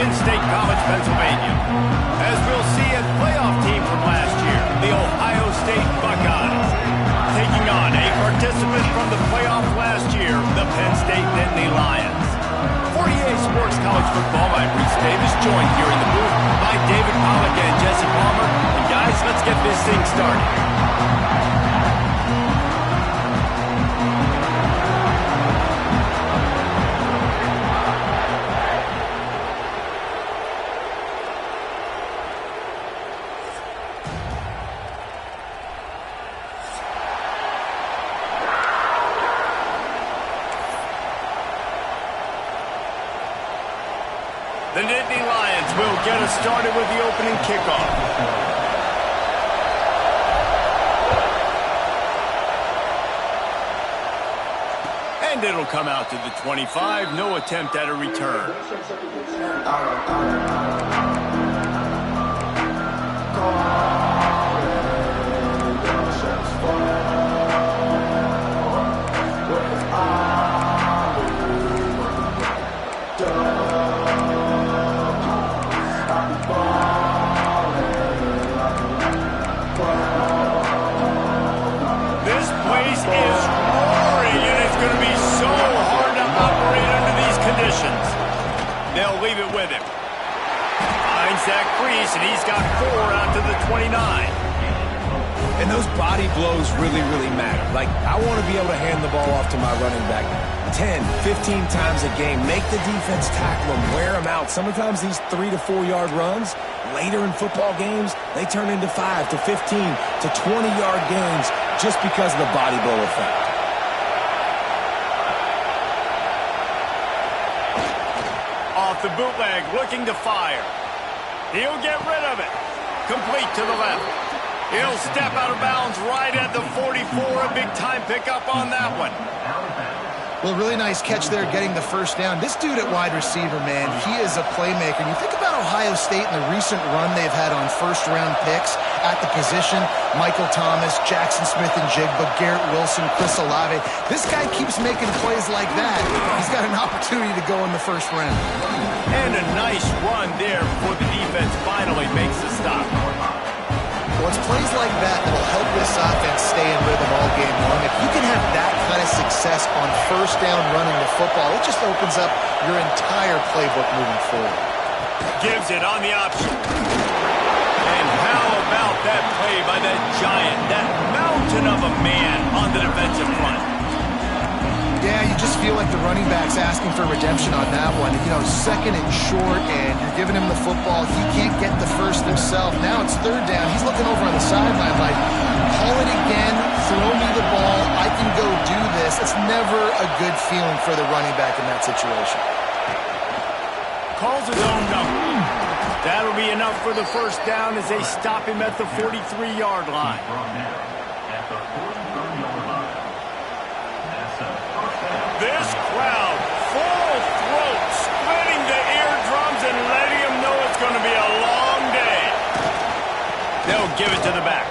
in-state college, Pennsylvania. As we'll see, a playoff team from last year, the Ohio State Buckeyes, taking on a participant from the playoff last year, the Penn State Nittany Lions. For EA Sports College Football, I'm Reese Davis, joined here in the booth by David Pollack and Jesse Palmer. And guys, let's get this thing started. The Nittany Lions will get us started with the opening kickoff. And it'll come out to the 25. No attempt at a return. They'll leave it with him. Finds that crease, and he's got 4 out to the 29. And those body blows really, really matter. Like, I want to be able to hand the ball off to my running back 10, 15 times a game. Make the defense tackle them, wear them out. Sometimes these 3 to 4 yard runs, later in football games, they turn into 5 to 15 to 20 yard gains just because of the body blow effect. The bootleg looking to fire. He'll get rid of it. Complete to the left. He'll step out of bounds right at the 44. A big time pickup on that one. Well, really nice catch there getting the first down. This dude at wide receiver, man, he is a playmaker. You think about Ohio State and the recent run they've had on first-round picks at the position. Michael Thomas, Jackson Smith-Njigba, Garrett Wilson, Chris Olave. This guy keeps making plays like that. He's got an opportunity to go in the first round. And a nice run there before the defense finally makes the stop. Well, it's plays like that that'll help this offense stay in rhythm all game long. If you can have that kind of success on first down running the football, it just opens up your entire playbook moving forward. Gives it on the option. And how about that play by that giant, that mountain of a man on the defensive front? Yeah, you just feel like the running back's asking for redemption on that one. You know, second and short, and you're giving him the football. He can't get the first himself. Now it's third down. He's looking over on the sideline like, call it again, throw me the ball, I can go do this. It's never a good feeling for the running back in that situation. Calls his own number. That'll be enough for the first down as they stop him at the 43-yard line. This crowd, full throat, splitting the eardrums and letting them know it's going to be a long day. They'll give it to the back.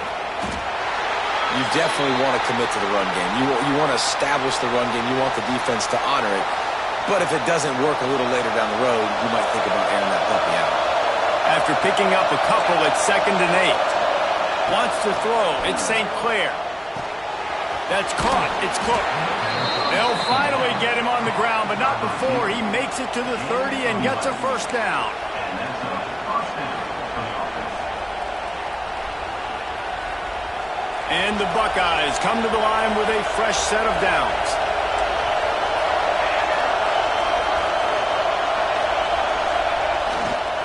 You definitely want to commit to the run game. You want to establish the run game. You want the defense to honor it. But if it doesn't work a little later down the road, you might think about airing that puppy out. After picking up a couple at 2nd and 8. Wants to throw. It's St. Clair. That's caught. It's Cook. They'll finally get him on the ground, but not before he makes it to the 30 and gets a first down. And the Buckeyes come to the line with a fresh set of downs.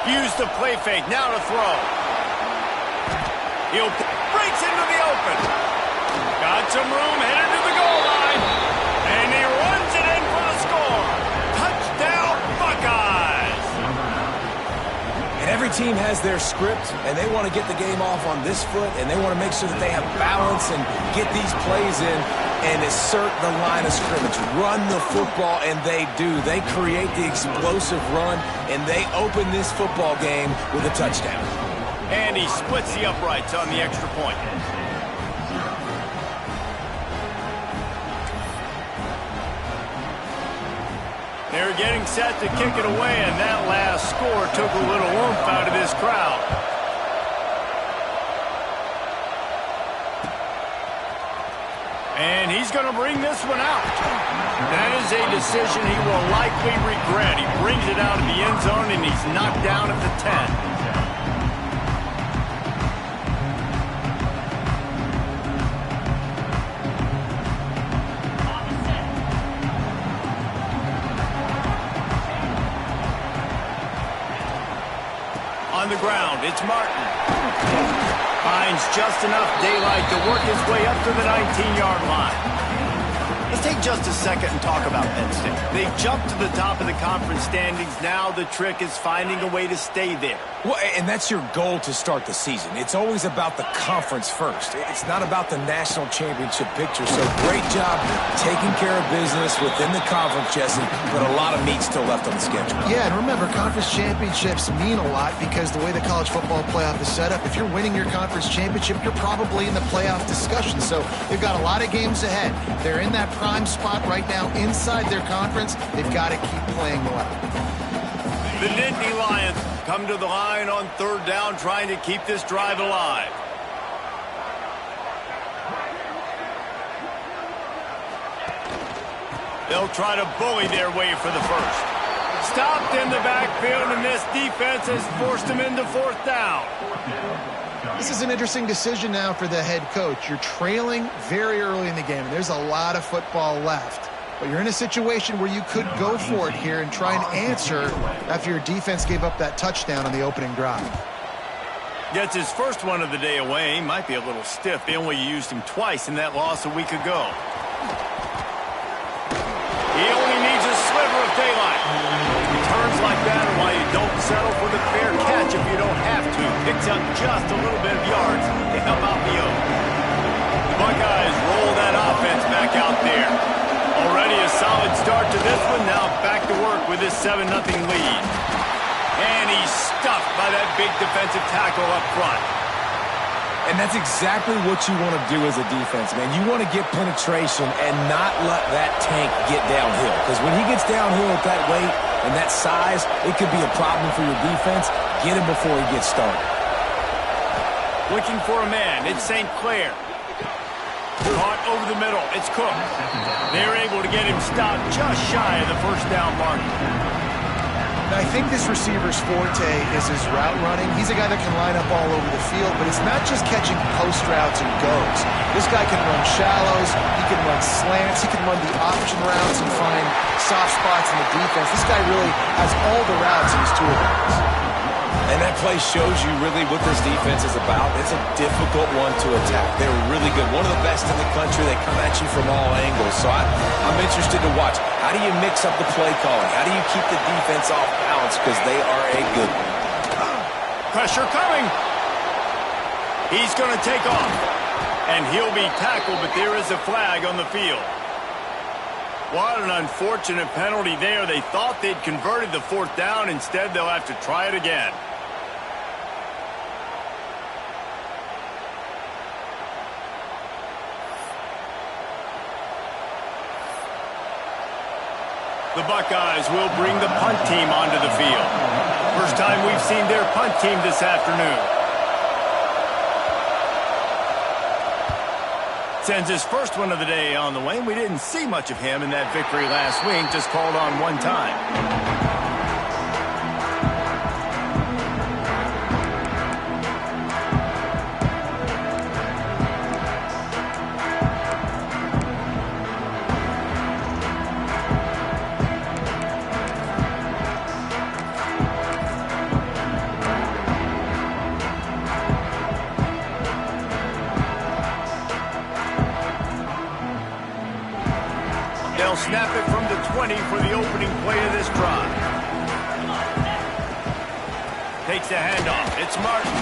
Use the play fake, now to throw. He'll breaks into the open. Got some room, headed to the goal line. And he runs it in for the score. Touchdown, Buckeyes. And every team has their script, and they want to get the game off on this foot, and they want to make sure that they have balance and get these plays in and assert the line of scrimmage. Run the football, and they do. They create the explosive run, and they open this football game with a touchdown. And he splits the uprights on the extra point. They're getting set to kick it away, and that last score took a little oomph out of this crowd. And he's going to bring this one out. That is a decision he will likely regret. He brings it out of the end zone, and he's knocked down at the 10. On the ground, it's Martin. Finds just enough daylight to work his way up to the 19-yard line. Let's take just a second and talk about Penn State. They jumped to the top of the conference standings. Now the trick is finding a way to stay there. Well, and that's your goal to start the season. It's always about the conference first. It's not about the national championship picture. So great job taking care of business within the conference, Jesse, but a lot of meat still left on the schedule. Yeah, and remember, conference championships mean a lot because the way the college football playoff is set up, if you're winning your conference championship, you're probably in the playoff discussion. So they've got a lot of games ahead. They're in that prime spot right now inside their conference. They've got to keep playing well. The Nittany Lions come to the line on third down, trying to keep this drive alive. They'll try to bully their way for the first. Stopped in the backfield, and this defense has forced them into fourth down. This is an interesting decision now for the head coach. You're trailing very early in the game, and there's a lot of football left. But you're in a situation where you could go for it here and try and answer after your defense gave up that touchdown on the opening drive. Gets his first one of the day away. Might be a little stiff. They only used him twice in that loss a week ago. He only needs a sliver of daylight. Turns like that are why you don't settle for the fair catch if you don't have to. Picks up just a little bit of yards to help out the O. The Buckeyes roll that offense back out there. Already a solid start to this one. Now back to work with this 7-0 lead. And he's stuffed by that big defensive tackle up front. And that's exactly what you want to do as a defense, man. You want to get penetration and not let that tank get downhill. Because when he gets downhill at that weight and that size, it could be a problem for your defense. Get him before he gets started. Looking for a man. It's St. Clair. Caught over the middle. It's Cook. They're able to get him stopped just shy of the first down mark. I think this receiver's forte is his route running. He's a guy that can line up all over the field, but it's not just catching post routes and goes. This guy can run shallows, he can run slants, he can run the option routes and find soft spots in the defense. This guy really has all the routes in his toolbox. And that play shows you really what this defense is about. It's a difficult one to attack. They're really good. One of the best in the country. They come at you from all angles. So I'm interested to watch. How do you mix up the play calling? How do you keep the defense off balance? Because they are a good one. Pressure coming. He's going to take off. And he'll be tackled, but there is a flag on the field. What an unfortunate penalty there. They thought they'd converted the fourth down. Instead, they'll have to try it again. The Buckeyes will bring the punt team onto the field. First time we've seen their punt team this afternoon. Sends his first one of the day on the way. We didn't see much of him in that victory last week, just called on one time. They'll snap it from the 20 for the opening play of this drive. Takes the handoff. It's Martin.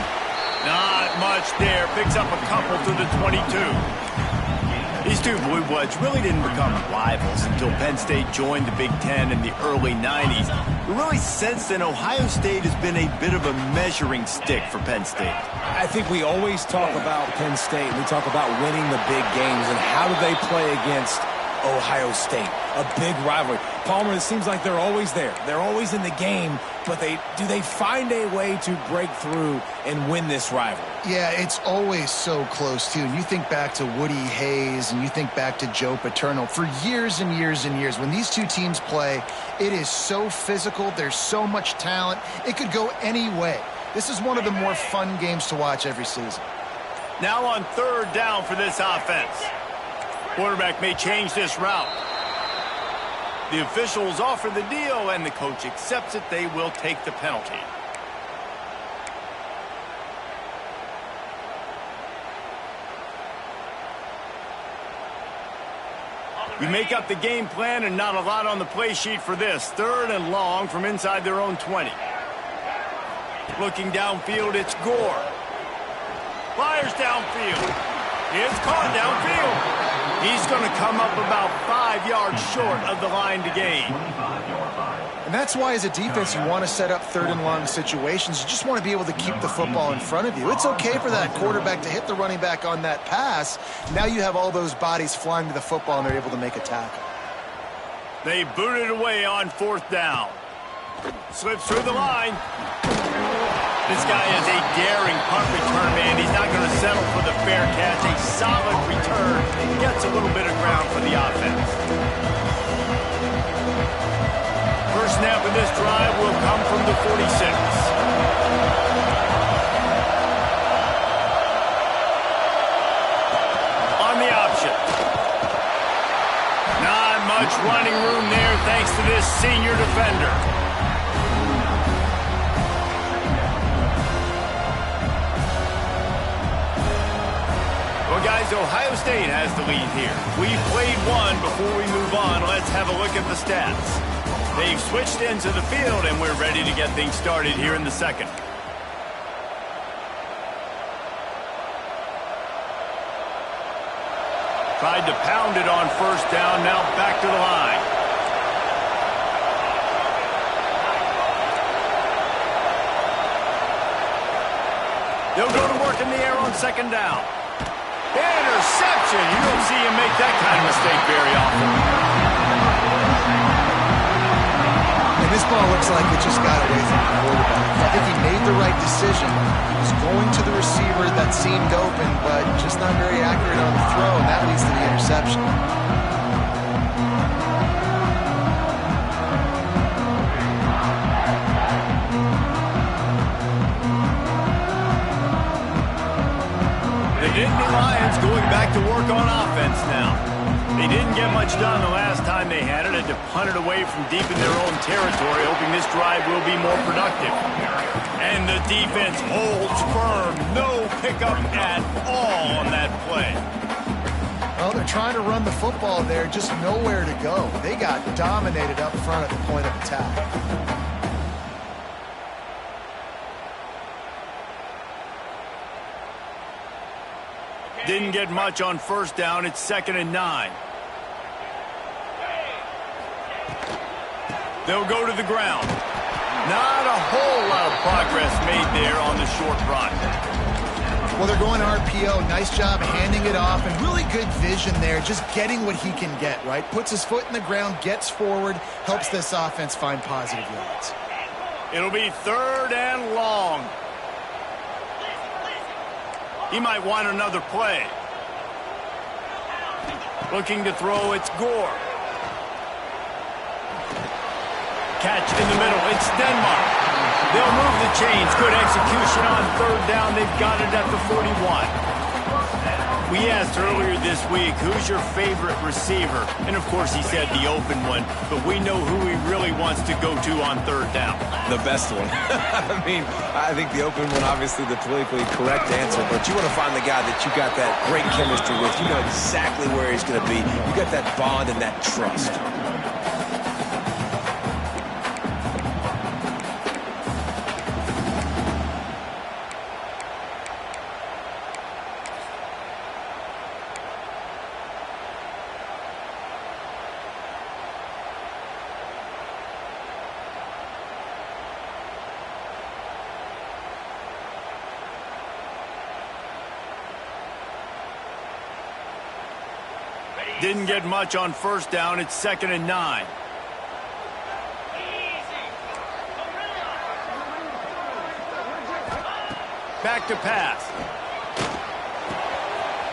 Not much there. Picks up a couple to the 22. These two Blue Bloods really didn't become rivals until Penn State joined the Big Ten in the early 90s. But really since then, Ohio State has been a bit of a measuring stick for Penn State. I think we always talk about Penn State. We talk about winning the big games and how do they play against Ohio State, a big rivalry. Palmer, it seems like they're always there. They're always in the game, but do they find a way to break through and win this rivalry? Yeah, it's always so close, too. And you think back to Woody Hayes and you think back to Joe Paterno. For years and years and years, when these two teams play, it is so physical. There's so much talent. It could go any way. This is one of the more fun games to watch every season. Now on third down for this offense. Quarterback may change this route. The officials offer the deal, and the coach accepts it. They will take the penalty. We make up the game plan, and not a lot on the play sheet for this. Third and long from inside their own 20. Looking downfield, it's Gore. Fires downfield. It's caught downfield. He's going to come up about 5 yards short of the line to gain. And that's why, as a defense, you want to set up third and long situations. You just want to be able to keep the football in front of you. It's okay for that quarterback to hit the running back on that pass. Now you have all those bodies flying to the football, and they're able to make a tackle. They boot it away on fourth down. Slips through the line. This guy is a daring punt return man. He's not going to settle for the fair catch. A solid return. Gets a little bit of ground for the offense. First snap of this drive will come from the 46. On the option. Not much running room there thanks to this senior defender. Guys, Ohio State has the lead here. We've played one. Before we move on, let's have a look at the stats. They've switched into the field, and we're ready to get things started here in the second. Tried to pound it on first down, now back to the line. They'll go to work in the air on second down. Interception! You don't see him make that kind of mistake very often. And this ball looks like it just got away from the quarterback. I think he made the right decision. He was going to the receiver that seemed open, but just not very accurate on the throw, and that leads to the interception. Nittany Lions going back to work on offense now. They didn't get much done the last time they had it. Had to punt it away from deep in their own territory, hoping this drive will be more productive. And the defense holds firm. No pickup at all on that play. Well, they're trying to run the football there, just nowhere to go. They got dominated up front at the point of attack. Didn't get much on first down. It's 2nd and 9. They'll go to the ground. Not a whole lot of progress made there on the short run. Well, they're going RPO. Nice job handing it off, and really good vision there, just getting what he can get, right? Puts his foot in the ground, gets forward, helps this offense find positive yards. It'll be 3rd and long. He might want another play. Looking to throw, it's Gore. Catch in the middle, it's Denmark. They'll move the chains. Good execution on 3rd down. They've got it at the 41. We asked earlier this week, who's your favorite receiver? And, of course, he said the open one. But we know who he really wants to go to on 3rd down. The best one. I mean, I think the open one, obviously the politically correct answer, but you want to find the guy that you got that great chemistry with. You know exactly where he's going to be. You got that bond and that trust. Didn't get much on first down. It's 2nd and 9. Back to pass.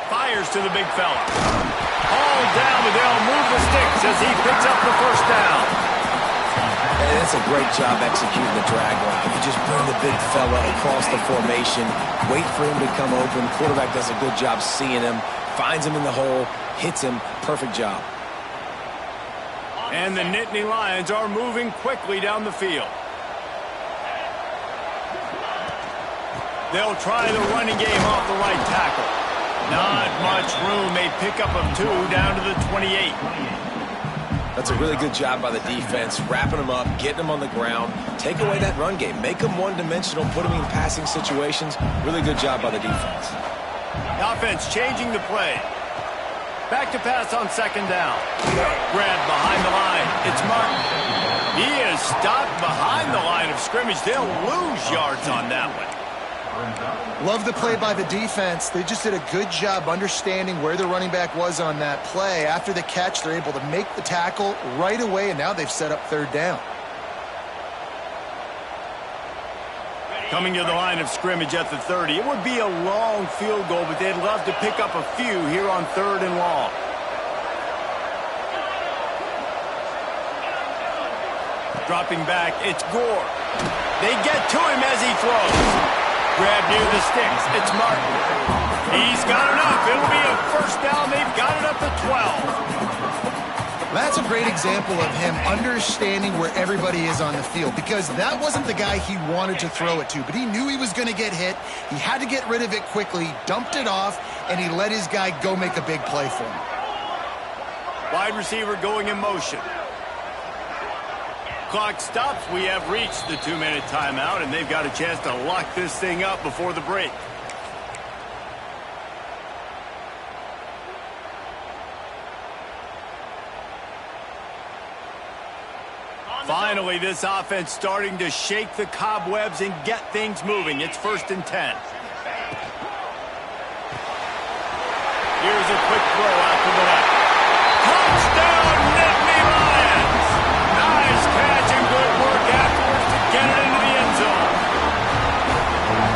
Fires to the big fella. All down, but they'll move the sticks as he picks up the first down. And that's a great job executing the drag route. You just bring the big fella across the formation, wait for him to come open. Quarterback does a good job seeing him, finds him in the hole, hits him. Perfect job. And the Nittany Lions are moving quickly down the field. They'll try the running game off the right tackle. Not much room. A pickup of 2 down to the 28. That's a really good job by the defense, wrapping them up, getting them on the ground, take away that run game, make them one-dimensional, put them in passing situations. Really good job by the defense. The offense changing the play. Back to pass on 2nd down. Grabbed behind the line. It's Martin. He is stopped behind the line of scrimmage. They'll lose yards on that one. Love the play by the defense. They just did a good job understanding where the running back was on that play. After the catch, they're able to make the tackle right away, and now they've set up 3rd down. Coming to the line of scrimmage at the 30. It would be a long field goal, but they'd love to pick up a few here on 3rd and long. Dropping back, it's Gore. They get to him as he throws. Grab near the sticks. It's Martin. He's got enough. It'll be a first down. They've got it up to 12. That's a great example of him understanding where everybody is on the field, because that wasn't the guy he wanted to throw it to, but he knew he was going to get hit. He had to get rid of it quickly, dumped it off, and he let his guy go make a big play for him. Wide receiver going in motion. Clock stops. We have reached the 2-minute timeout, and they've got a chance to lock this thing up before the break. Finally, this offense starting to shake the cobwebs and get things moving. It's 1st and 10. Here's a quick throw out to the left. Touchdown, Nittany Lions! Nice catch and good work afterwards to get it into the end zone.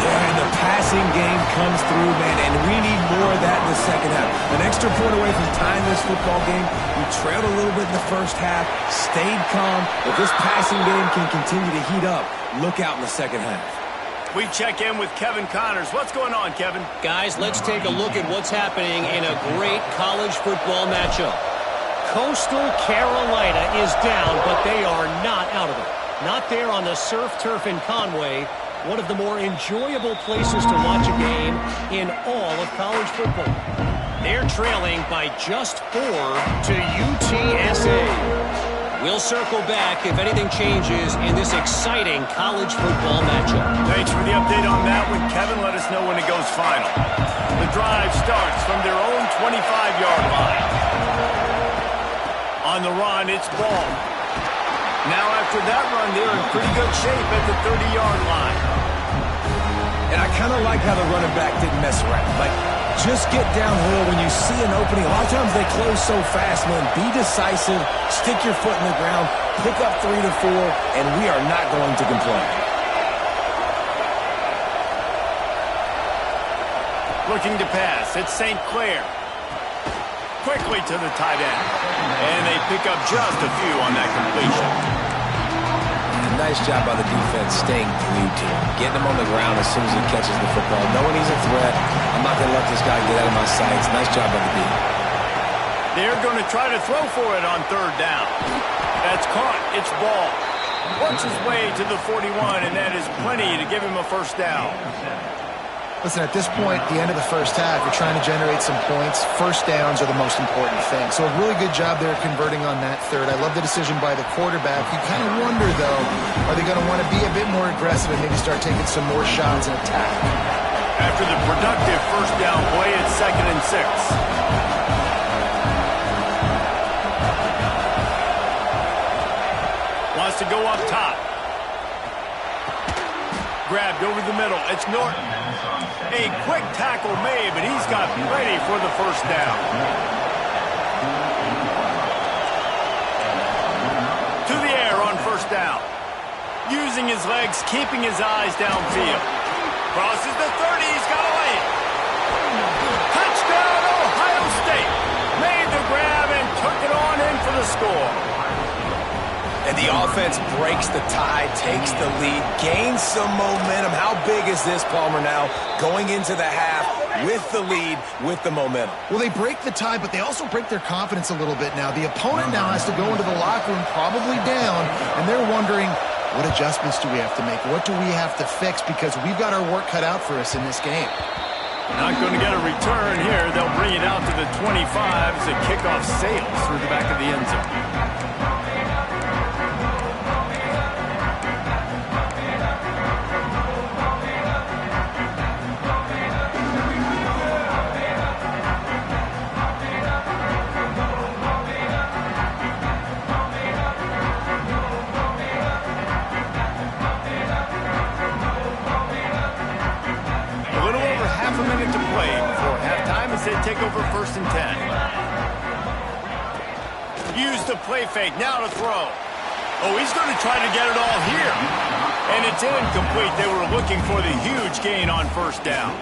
Yeah, and the passing game comes through, man, and we need more of that in the second half. An extra point away from tying this football game. We trailed a little bit in the first half, stayed calm. If this passing game can continue to heat up, look out in the second half. We check in with Kevin Connors. What's going on, Kevin? Guys, let's take a look at what's happening in a great college football matchup. Coastal Carolina is down, but they are not out of it. Not there on the surf turf in Conway, one of the more enjoyable places to watch a game in all of college football. They're trailing by just 4 to UTSA. We'll circle back if anything changes in this exciting college football matchup. Thanks for the update on that one, Kevin. Let us know when it goes final. The drive starts from their own 25-yard line. On the run, it's Ball. Now after that run, they're in pretty good shape at the 30-yard line. And I kind of like how the running back didn't mess around. Like, just get downhill when you see an opening. A lot of times they close so fast, man. Be decisive, stick your foot in the ground, pick up 3 to 4, and we are not going to complain. Looking to pass, it's St. Clair. Quickly to the tight end. And they pick up just a few on that completion. Nice job by the defense staying glued to him, getting him on the ground as soon as he catches the football, knowing he's a threat. I'm not going to let this guy get out of my sights. Nice job by the D. They're going to try to throw for it on 3rd down. That's caught. It's Ball. Works his way to the 41, and that is plenty to give him a first down. Listen, at this point, the end of the first half, you're trying to generate some points. First downs are the most important thing. So a really good job there converting on that 3rd. I love the decision by the quarterback. You kind of wonder, though, are they going to want to be a bit more aggressive and maybe start taking some more shots and attack? After the productive first down play, it's 2nd and 6. Wants to go up top. Grabbed over the middle. It's Norton. A quick tackle made, but he's got plenty for the first down. to the air on first down. Using his legs, keeping his eyes downfield. Crosses the 30, he's got a lane. Touchdown, Ohio State. Made the grab and took it on in for the score. And the offense breaks the tie, takes the lead, gains some momentum. How big is this, Palmer, now going into the half with the lead, with the momentum? Well, they break the tie, but they also break their confidence a little bit now. The opponent now has to go into the locker room probably down, and they're wondering, what adjustments do we have to make? What do we have to fix? Because we've got our work cut out for us in this game. Not going to get a return here. They'll bring it out to the 25 as the kickoff sails through the back of the end zone. They take over 1st and 10. Use the play fake, now to throw. Oh, he's going to try to get it all here. And it's incomplete. They were looking for the huge gain on 1st down.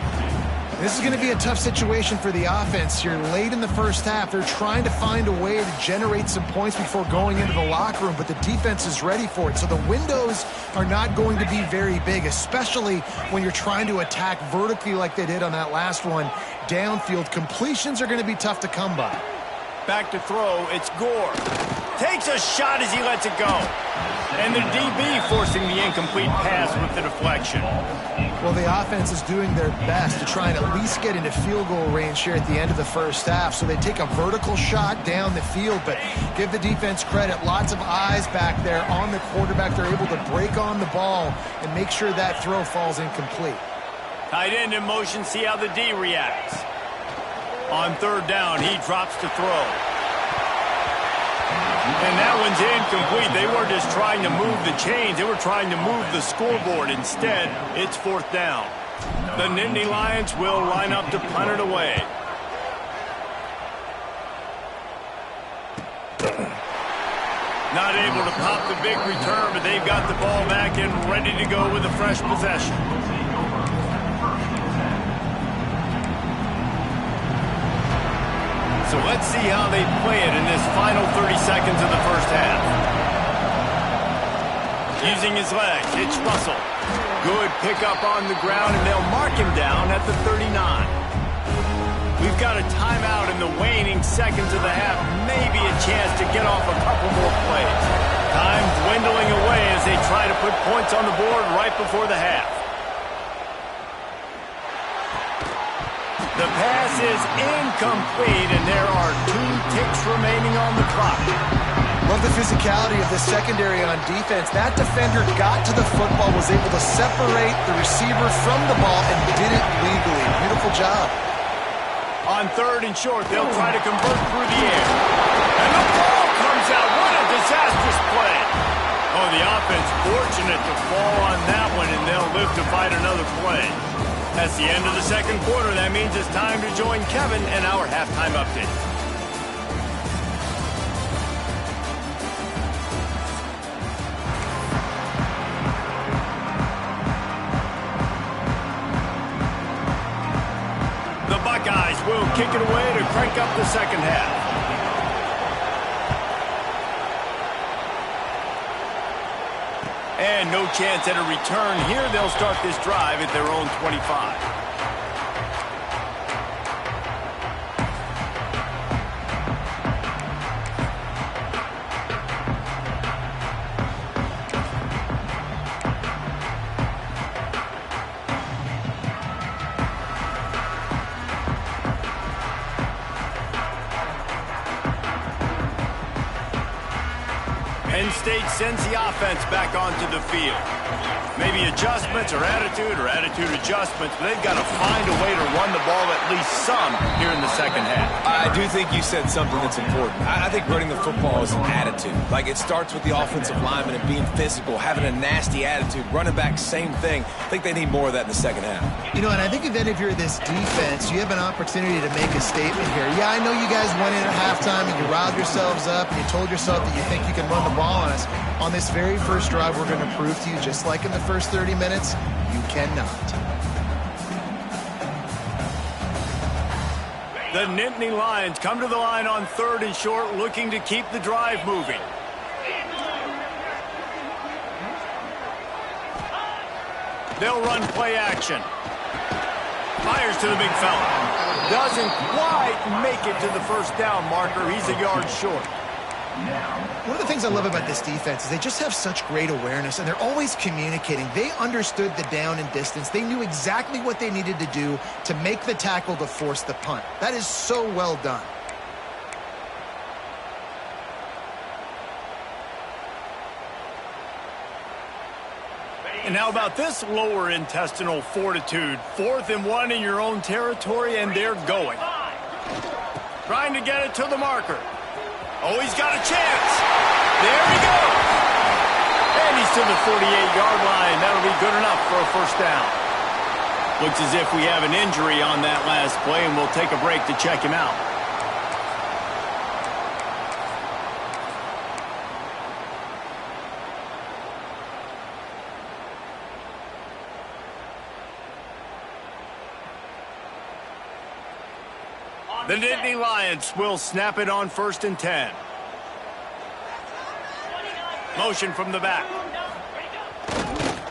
This is going to be a tough situation for the offense here. Late in the first half, they're trying to find a way to generate some points before going into the locker room, but the defense is ready for it. So the windows are not going to be very big, especially when you're trying to attack vertically like they did on that last one. Downfield completions are going to be tough to come by. Back to throw, it's Gore. Takes a shot as he lets it go. And the DB forcing the incomplete pass with the deflection. Well, the offense is doing their best to try and at least get into field goal range here at the end of the first half. So they take a vertical shot down the field, but give the defense credit. Lots of eyes back there on the quarterback. They're able to break on the ball and make sure that throw falls incomplete. Tight end in motion, see how the D reacts. On 3rd down, he drops to throw. And that one's incomplete. They were just trying to move the chains. They were trying to move the scoreboard. Instead, it's 4th down. The Nittany Lions will line up to punt it away. Not able to pop the big return, but they've got the ball back and ready to go with a fresh possession. So let's see how they play it in this final 30 seconds of the first half. Using his legs, it's Russell. Good pickup on the ground, and they'll mark him down at the 39. We've got a timeout in the waning seconds of the half. Maybe a chance to get off a couple more plays. Time dwindling away as they try to put points on the board right before the half. The pass is incomplete, and there are 2 ticks remaining on the clock. Love the physicality of the secondary on defense. That defender got to the football, was able to separate the receiver from the ball, and did it legally. Beautiful job. On 3rd and short, they'll try to convert through the air. And the ball comes out. What a disastrous play. Oh, the offense fortunate to fall on that one, and they'll live to fight another play. That's the end of the second quarter. That means it's time to join Kevin and our halftime update. The Buckeyes will kick it away to crank up the second half. And no chance at a return here. They'll start this drive at their own 25. Penn State sends the offense back onto the field. Maybe adjustments or attitude adjustments, but they've got to find a way to run the ball at least some here in the second half. I do think you said something that's important. I think running the football is an attitude. Like, it starts with the offensive lineman and being physical, having a nasty attitude. Running back, same thing. I think they need more of that in the second half. You know, and I think then if you're this defense, you have an opportunity to make a statement here. Yeah, I know you guys went in at halftime and you riled yourselves up and you told yourself that you think you can run the ball on honest, on this very first drive, we're going to prove to you, just like in the first 30 minutes, you cannot. The Nittany Lions come to the line on 3rd and short, looking to keep the drive moving. They'll run play action. Fires to the big fella. Doesn't quite make it to the first down marker. He's a yard short. One of the things I love about this defense is they just have such great awareness, and they're always communicating. They understood the down and distance. They knew exactly what they needed to do to make the tackle to force the punt. That is so well done. And how about this lower intestinal fortitude? 4th and 1 in your own territory, and they're going. Trying to get it to the marker. Oh, he's got a chance. There he goes. And he's to the 48-yard line. That'll be good enough for a first down. Looks as if we have an injury on that last play, and we'll take a break to check him out. The Nittany Lions will snap it on 1st and 10. Motion from the back.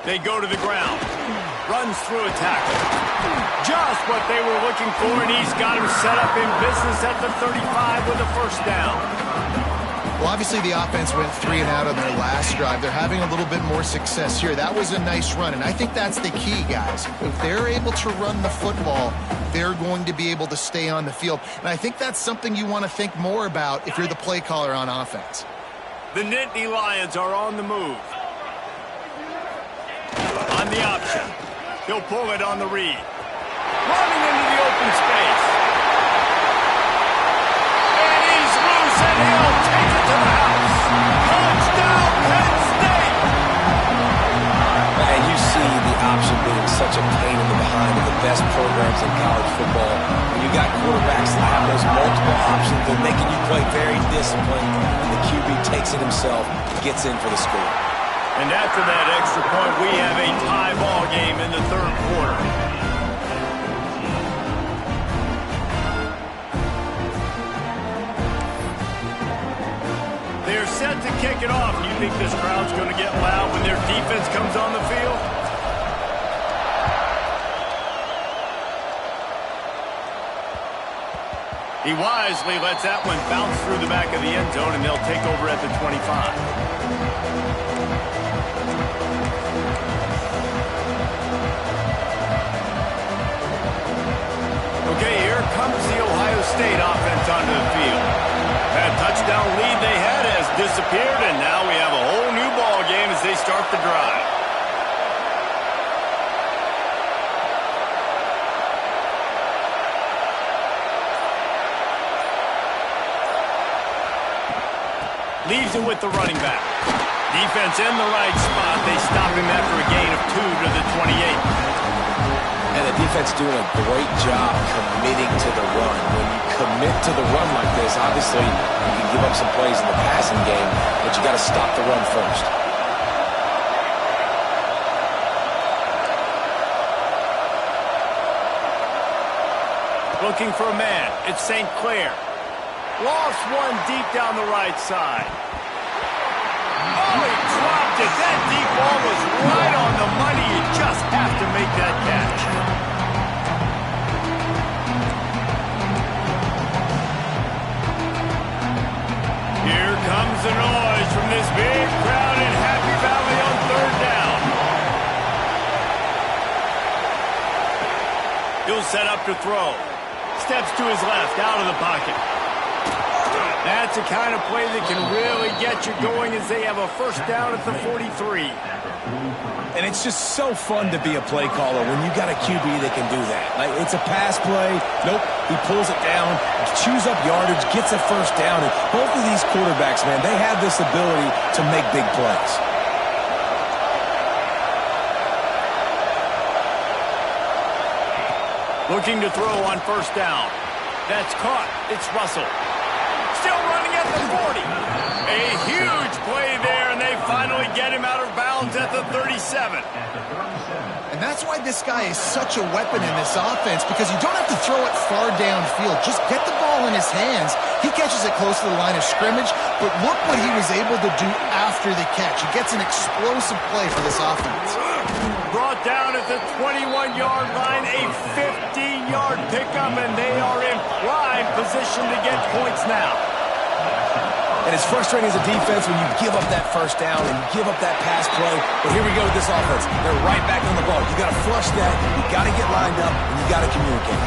They go to the ground. Runs through a tackle. Just what they were looking for, and he's got him set up in business at the 35 with a first down. Well, obviously the offense went 3 and out on their last drive. They're having a little bit more success here. That was a nice run, and I think that's the key, guys. If they're able to run the football, they're going to be able to stay on the field. And I think that's something you want to think more about if you're the play caller on offense. The Nittany Lions are on the move. On the option. He'll pull it on the read. Running into the open space. And he's loose, and he'll take it to the house. Touchdown, Penn State! And you see the option being such a pain in the behind of the best programs in college football. When you got quarterbacks that have those multiple options, they're making you play very disciplined, and the QB takes it himself, gets in for the score. And after that extra point, we have a tie ball game in the 3rd quarter. They're set to kick it off. Do you think this crowd's going to get loud when their defense comes on the field? He wisely lets that one bounce through the back of the end zone, and they'll take over at the 25. Okay, here comes the Ohio State offense onto the field. That touchdown lead they had has disappeared, and now we have a whole new ball game as they start the drive. Leaves it with the running back. Defense in the right spot. They stop him after a gain of 2 to the 28. And the defense doing a great job committing to the run. When you commit to the run like this, obviously you can give up some plays in the passing game, but you got to stop the run first. Looking for a man. It's St. Clair. Lost one deep down the right side. Oh, he dropped it. That deep ball was right on the money. You just have to make that catch. Here comes the noise from this big crowd in Happy Valley on 3rd down. He'll set up to throw. Steps to his left, out of the pocket. That's the kind of play that can really get you going as they have a first down at the 43. And it's just so fun to be a play caller when you got a QB that can do that. Like, it's a pass play. Nope, he pulls it down, chews up yardage, gets a first down. And both of these quarterbacks, man, they have this ability to make big plays. Looking to throw on first down. That's caught. It's Russell. Still running at the 40. A huge play there, and finally get him out of bounds at the 37. And that's why this guy is such a weapon in this offense, because you don't have to throw it far downfield. Just get the ball in his hands. He catches it close to the line of scrimmage, but look what he was able to do after the catch. He gets an explosive play for this offense. Brought down at the 21-yard line, a 15-yard pickup, and they are in prime position to get points now. And it's frustrating as a defense when you give up that first down and you give up that pass play. But here we go with this offense. They're right back on the ball. You got to flush that. You got to get lined up, and you got to communicate.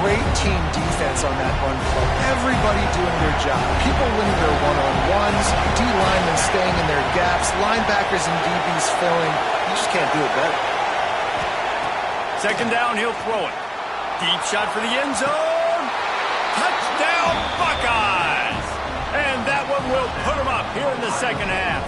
Great team defense on that run play. Everybody doing their job. People winning their one-on-ones, D-linemen staying in their gaps, linebackers and DBs filling. You just can't do it better. Second down, he'll throw it. Deep shot for the end zone. Touchdown, Buckeyes! And that one will put them up here in the second half.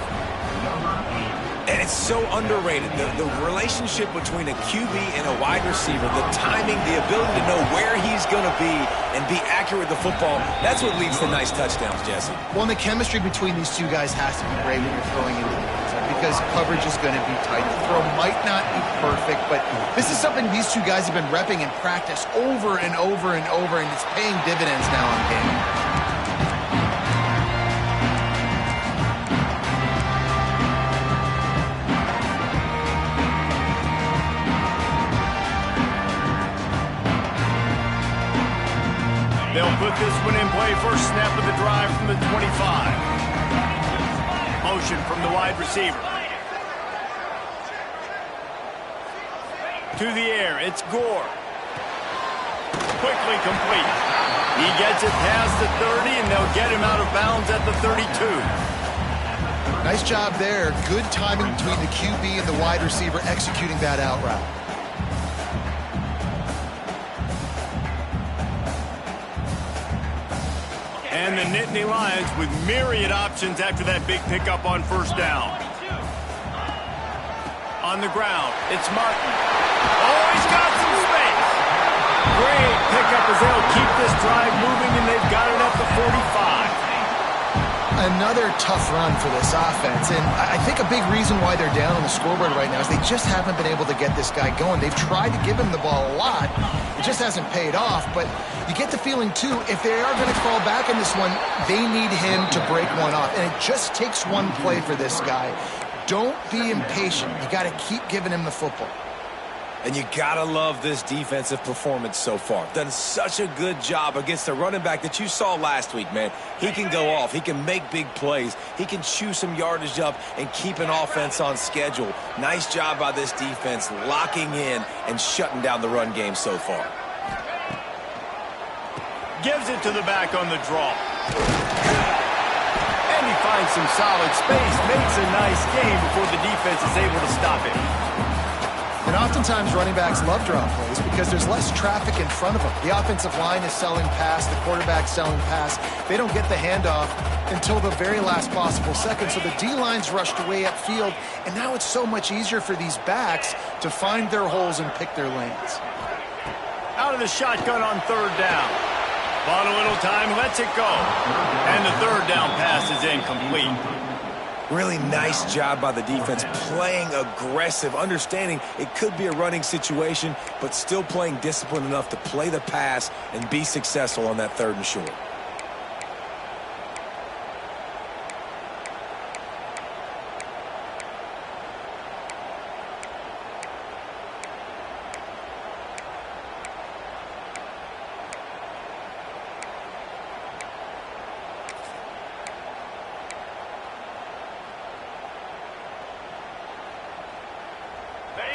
And it's so underrated. The relationship between a QB and a wide receiver, the timing, the ability to know where he's going to be and be accurate with the football, that's what leads to nice touchdowns, Jesse. Well, and the chemistry between these two guys has to be great when you're throwing into the end zone, because coverage is going to be tight. The throw might not be perfect, but this is something these two guys have been repping in practice over and over and over, and it's paying dividends now on game. They'll put this one in play. First snap of the drive from the 25. Motion from the wide receiver. To the air, it's Gore. Quickly complete. He gets it past the 30, and they'll get him out of bounds at the 32. Nice job there. Good timing between the QB and the wide receiver executing that out route. And the Nittany Lions with myriad options after that big pickup on first down. On the ground, it's Martin. Oh, he's got some space. Great pickup as they'll keep this drive moving, and they've got it at the 45. Another tough run for this offense, and I think a big reason why they're down on the scoreboard right now is they just haven't been able to get this guy going. They've tried to give him the ball a lot. It just hasn't paid off, but you get the feeling, too, if they are going to crawl back in this one, they need him to break one off, and it just takes one play for this guy. Don't be impatient. You got to keep giving him the football. And you gotta love this defensive performance so far. Done such a good job against the running back that you saw last week, man. He can go off. He can make big plays. He can chew some yardage up and keep an offense on schedule. Nice job by this defense locking in and shutting down the run game so far. Gives it to the back on the draw. And he finds some solid space. Makes a nice game before the defense is able to stop him. And oftentimes running backs love draw plays because there's less traffic in front of them. The offensive line is selling pass, the quarterback's selling pass. They don't get the handoff until the very last possible second. So the D-line's rushed away upfield, and now it's so much easier for these backs to find their holes and pick their lanes. Out of the shotgun on third down. Bought a little time, lets it go. And the third down pass is incomplete. Really nice job by the defense, playing aggressive, understanding it could be a running situation, but still playing disciplined enough to play the pass and be successful on that third and short.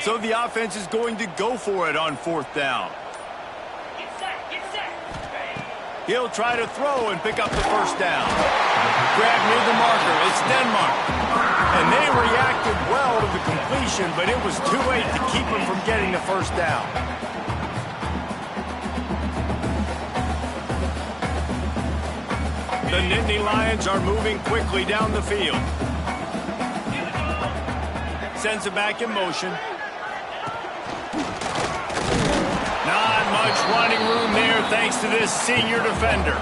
So the offense is going to go for it on fourth down. He'll try to throw and pick up the first down. Grab near the marker. It's Denmark. And they reacted well to the completion, but it was too late to keep him from getting the first down. The Nittany Lions are moving quickly down the field. Sends it back in motion. Not much running room there thanks to this senior defender.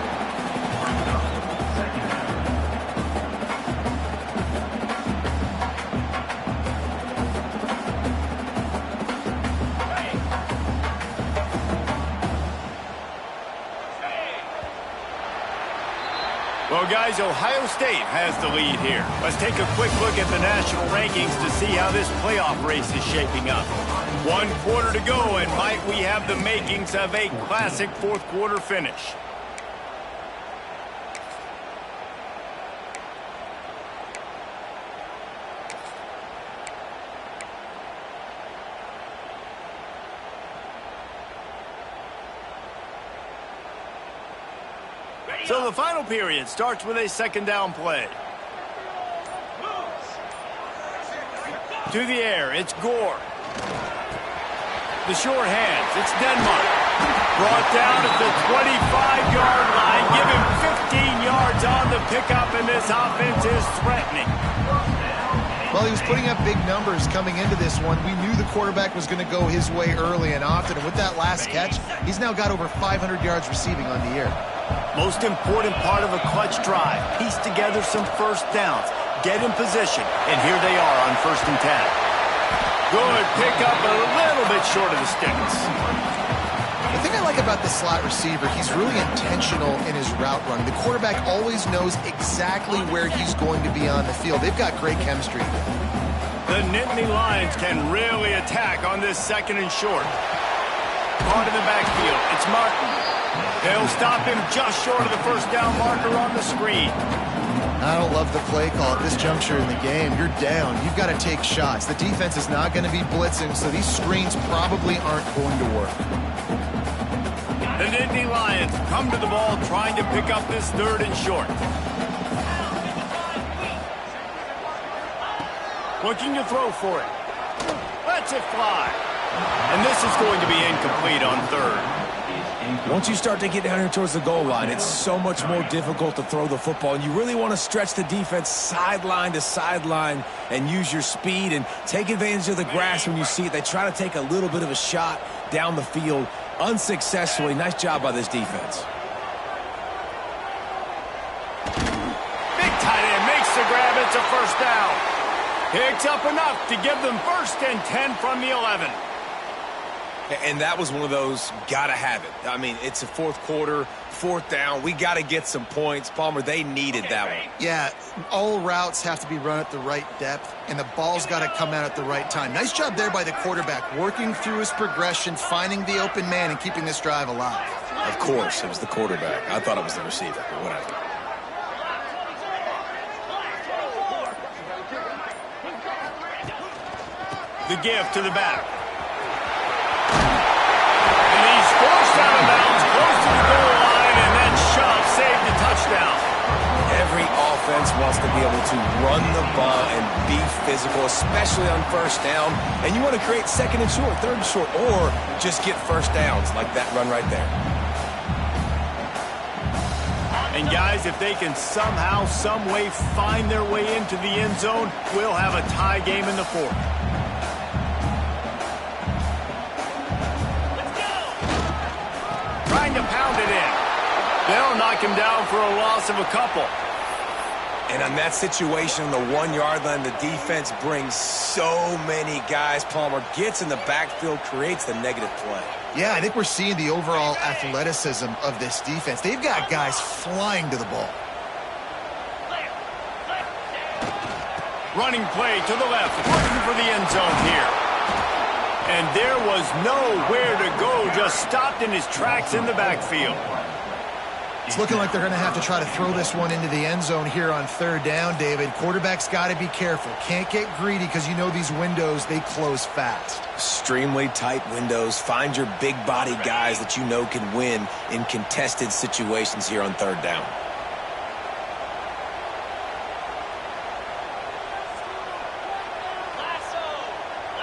Well, guys, Ohio State has the lead here. Let's take a quick look at the national rankings to see how this playoff race is shaping up. 1 quarter to go, and might we have the makings of a classic fourth quarter finish. So the final period starts with a second down play. To the air, it's Gore. The short hands, it's Denmark. Brought down at the 25-yard line. Give him 15 yards on the pickup, and this offense is threatening. Well, he was putting up big numbers coming into this one. We knew the quarterback was going to go his way early and often. And with that last catch, he's now got over 500 yards receiving on the year. Most important part of a clutch drive. Piece together some first downs. Get in position. And here they are on 1st and 10. Good pickup, a little bit short of the sticks. The thing I like about the slot receiver, he's really intentional in his route run. The quarterback always knows exactly where he's going to be on the field. They've got great chemistry. The Nittany Lions can really attack on this 2nd and short. Caught in the backfield. It's Martin. They'll stop him just short of the first down marker on the screen. I don't love the play call at this juncture in the game. You're down. You've got to take shots. The defense is not going to be blitzing, so these screens probably aren't going to work. The Nittany Lions come to the ball trying to pick up this 3rd and short. Looking to throw for it. Lets it fly. And this is going to be incomplete on 3rd. Once you start to get down here towards the goal line, it's so much more difficult to throw the football. And you really want to stretch the defense sideline to sideline and use your speed and take advantage of the grass when you see it. They try to take a little bit of a shot down the field unsuccessfully. Nice job by this defense. Big tight end makes the grab. It's a first down. Picks up enough to give them 1st and 10 from the 11. And that was one of those gotta have it. I mean, it's a 4th quarter, 4th down. We got to get some points. Palmer, they needed that one. Yeah, all routes have to be run at the right depth, and the ball's got to come out at the right time. Nice job there by the quarterback, working through his progression, finding the open man, and keeping this drive alive. Of course, it was the quarterback. I thought it was the receiver, but whatever. The give to the back. Forced out of bounds, close to the goal line, and then shoved, saved a touchdown. Every offense wants to be able to run the ball and be physical, especially on 1st down. And you want to create 2nd and short, 3rd and short, or just get first downs like that run right there. And guys, if they can somehow, some way find their way into the end zone, we'll have a tie game in the 4th. To pound it in. They'll knock him down for a loss of a couple. And on that situation on the 1-yard line, the defense brings so many guys. Palmer gets in the backfield, creates the negative play. Yeah, I think we're seeing the overall athleticism of this defense. They've got guys flying to the ball. Running play to the left, looking for the end zone here. And there was nowhere to go, just stopped in his tracks in the backfield. It's looking like they're going to have to try to throw this one into the end zone here on 3rd down, David. Quarterback's got to be careful. Can't get greedy because you know these windows, they close fast. Extremely tight windows. Find your big body guys that you know can win in contested situations here on 3rd down.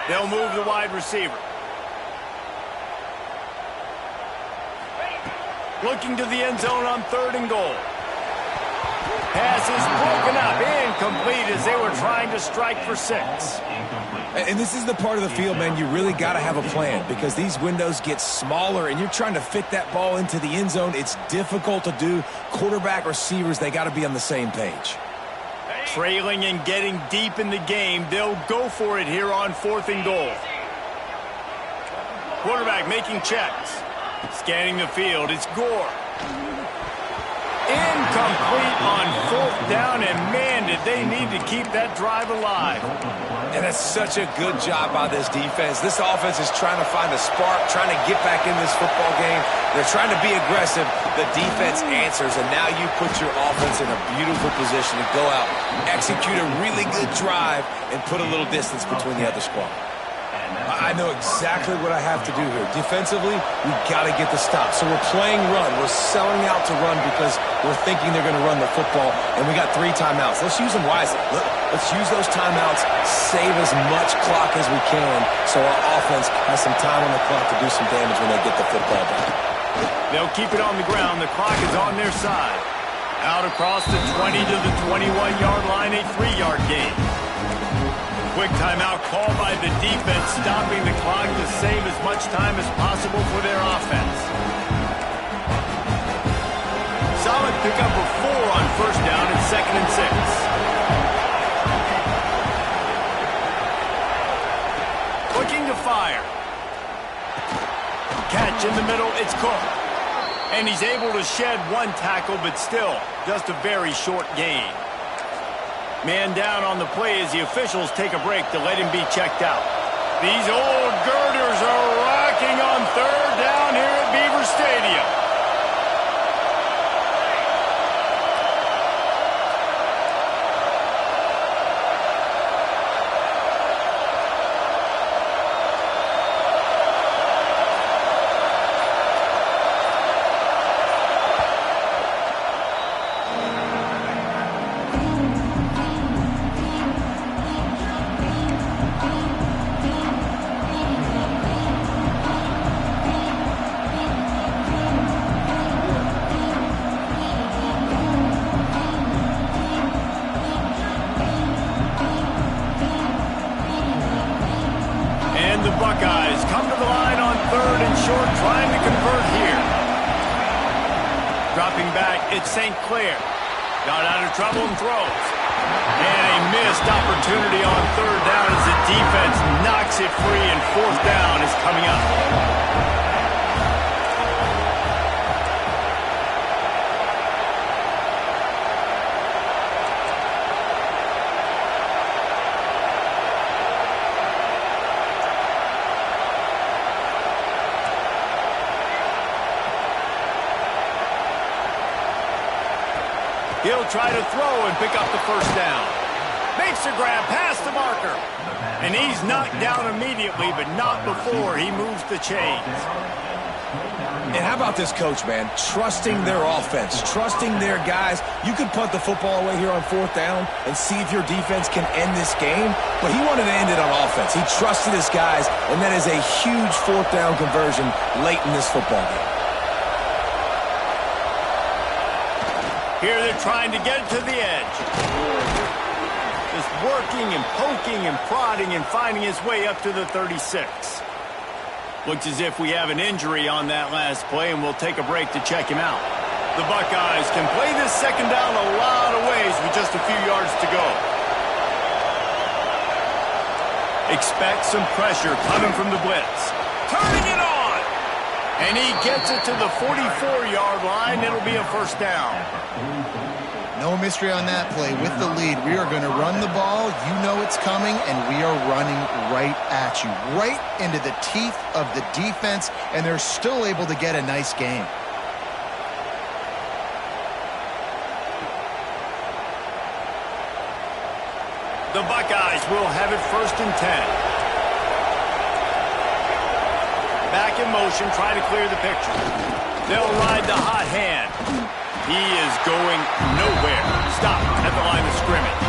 They'll move the wide receiver. Looking to the end zone on 3rd and goal. Pass is broken up, incomplete as they were trying to strike for 6. And this is the part of the field, man, you really got to have a plan because these windows get smaller and you're trying to fit that ball into the end zone. It's difficult to do. Quarterback, receivers, they got to be on the same page. Trailing and getting deep in the game, they'll go for it here on 4th and goal. Quarterback making checks. Scanning the field, it's Gore. Incomplete on 4th down, and man, did they need to keep that drive alive. And that's such a good job by this defense. This offense is trying to find a spark, trying to get back in this football game. They're trying to be aggressive. The defense answers, and now you put your offense in a beautiful position to go out, execute a really good drive, and put a little distance between the other squad. I know exactly what I have to do here. Defensively, we've got to get the stop. So we're playing run. We're selling out to run because we're thinking they're going to run the football, and we got 3 timeouts. Let's use them wisely. Let's use those timeouts, save as much clock as we can so our offense has some time on the clock to do some damage when they get the football back. They'll keep it on the ground. The clock is on their side. Out across the 20 to the 21-yard line, a 3-yard gain. Quick timeout called by the defense, stopping the clock to save as much time as possible for their offense. Solid pickup of 4 on 1st down and 2nd and 6. Looking to fire. Catch in the middle, it's Cook. And he's able to shed 1 tackle, but still, just a very short gain. Man down on the play as the officials take a break to let him be checked out. These old girders are rocking on 3rd down here at Beaver Stadium. The Buckeyes come to the line on 3rd and short, trying to convert here. Dropping back, it's St. Clair. Got out of trouble and throws. And a missed opportunity on 3rd down as the defense knocks it free, and 4th down is coming up. He'll try to throw and pick up the 1st down. Makes a grab past the marker. And he's knocked down immediately, but not before he moves the chains. And how about this coach, man? Trusting their offense, trusting their guys. You could punt the football away here on 4th down and see if your defense can end this game, but he wanted to end it on offense. He trusted his guys, and that is a huge 4th down conversion late in this football game. Here they're trying to get to the edge. Just working and poking and prodding and finding his way up to the 36. Looks as if we have an injury on that last play, and we'll take a break to check him out. The Buckeyes can play this 2nd down a lot of ways with just a few yards to go. Expect some pressure coming from the blitz. Turning it on! And he gets it to the 44-yard line. It'll be a 1st down. No mystery on that play. With the lead, we are going to run the ball. You know it's coming, and we are running right at you, right into the teeth of the defense, and they're still able to get a nice game. The Buckeyes will have it 1st and 10. Back in motion, trying to clear the picture. They'll ride the hot hand. He is going nowhere. Stop at the line of scrimmage.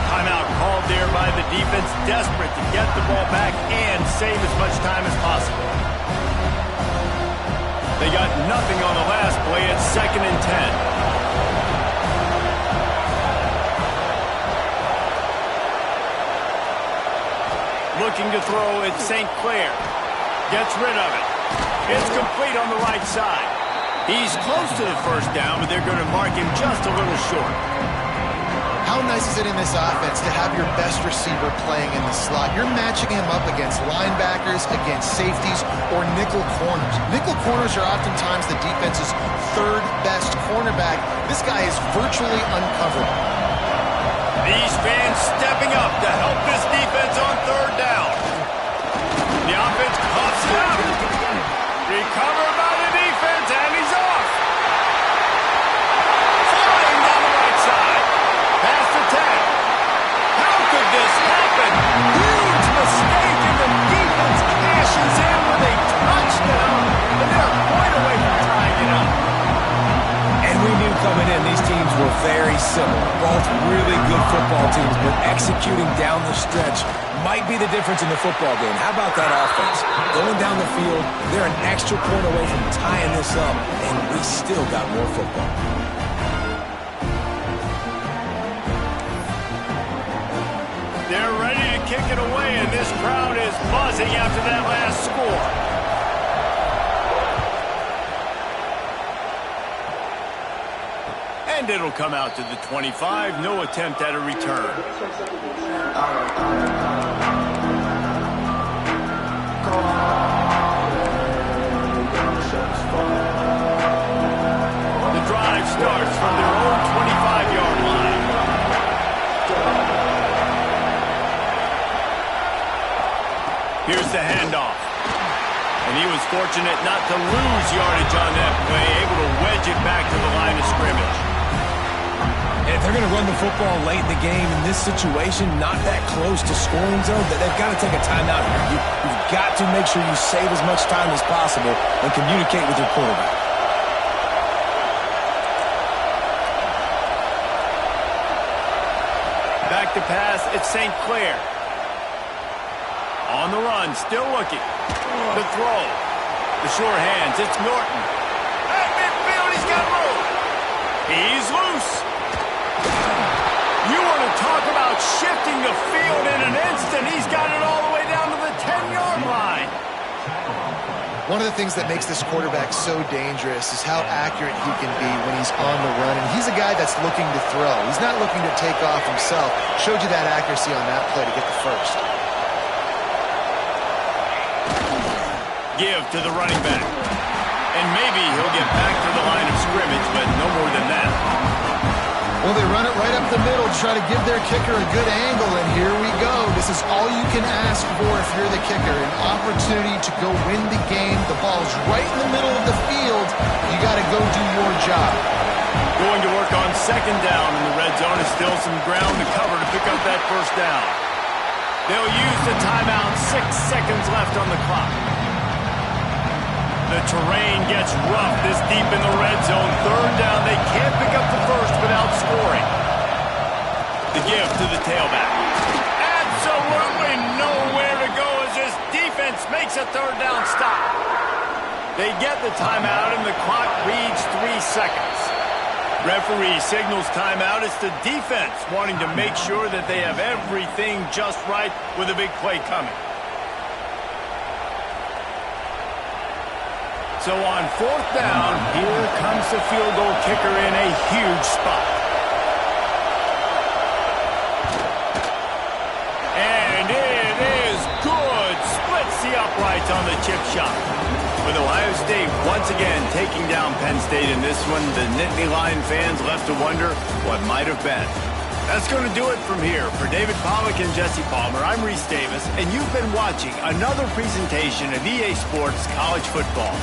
Timeout called there by the defense, desperate to get the ball back and save as much time as possible. They got nothing on the last play. It's 2nd and 10. Looking to throw, it's St. Clair. Gets rid of it. It's complete on the right side. He's close to the 1st down, but they're going to mark him just a little short. How nice is it in this offense to have your best receiver playing in the slot? You're matching him up against linebackers, against safeties, or nickel corners. Nickel corners are oftentimes the defense's third best cornerback. This guy is virtually uncoverable. These fans stepping up to help this defense on third down. The offense coughs it up. Recovered by the defense, and he's off. Flying down the right side. Pass to 10. How could this happen? Huge mistake, and the defense cashes in with a touchdown. And they're a point away from tying it up. And we knew coming in, these teams were very similar. Both really good football teams, but executing down the stretch might be the difference in the football game. How about that offense? Going down the field, they're an extra point away from tying this up, and we still got more football. They're ready to kick it away, and this crowd is buzzing after that last score. And it'll come out to the 25. No attempt at a return. The drive starts from their own 25-yard line. Here's the handoff. And he was fortunate not to lose yardage on that play, able to wedge it back to the line of scrimmage. And if they're going to run the football late in the game in this situation, not that close to scoring zone, they've got to take a timeout here. You've got to make sure you save as much time as possible and communicate with your quarterback. Back to pass, it's St. Clair. On the run, still looking. The throw. The sure hands, it's Norton. At midfield, he's got room. He's loose. You want to talk about shifting the field in an instant. He's got it all the way down to the 10-yard line. One of the things that makes this quarterback so dangerous is how accurate he can be when he's on the run. And he's a guy that's looking to throw. He's not looking to take off himself. Showed you that accuracy on that play to get the first. Give to the running back. And maybe he'll get back to the line of scrimmage, but no more than that. Well, they run it right up the middle, try to give their kicker a good angle, and here we go. This is all you can ask for if you're the kicker, an opportunity to go win the game. The ball's right in the middle of the field. You got to go do your job. Going to work on second down in the red zone. Is still some ground to cover to pick up that first down. They'll use the timeout. 6 seconds left on the clock. The terrain gets rough this deep in the red zone. Third down, they can't pick up the first without scoring. The give to the tailback. Absolutely nowhere to go as this defense makes a third down stop. They get the timeout and the clock reads 3 seconds. Referee signals timeout. It's the defense wanting to make sure that they have everything just right with a big play coming. So on fourth down, here comes the field goal kicker in a huge spot. And it is good. Splits the uprights on the chip shot. With Ohio State once again taking down Penn State in this one, the Nittany Lion fans left to wonder what might have been. That's going to do it from here. For David Pollack and Jesse Palmer, I'm Reese Davis, and you've been watching another presentation of EA Sports College Football.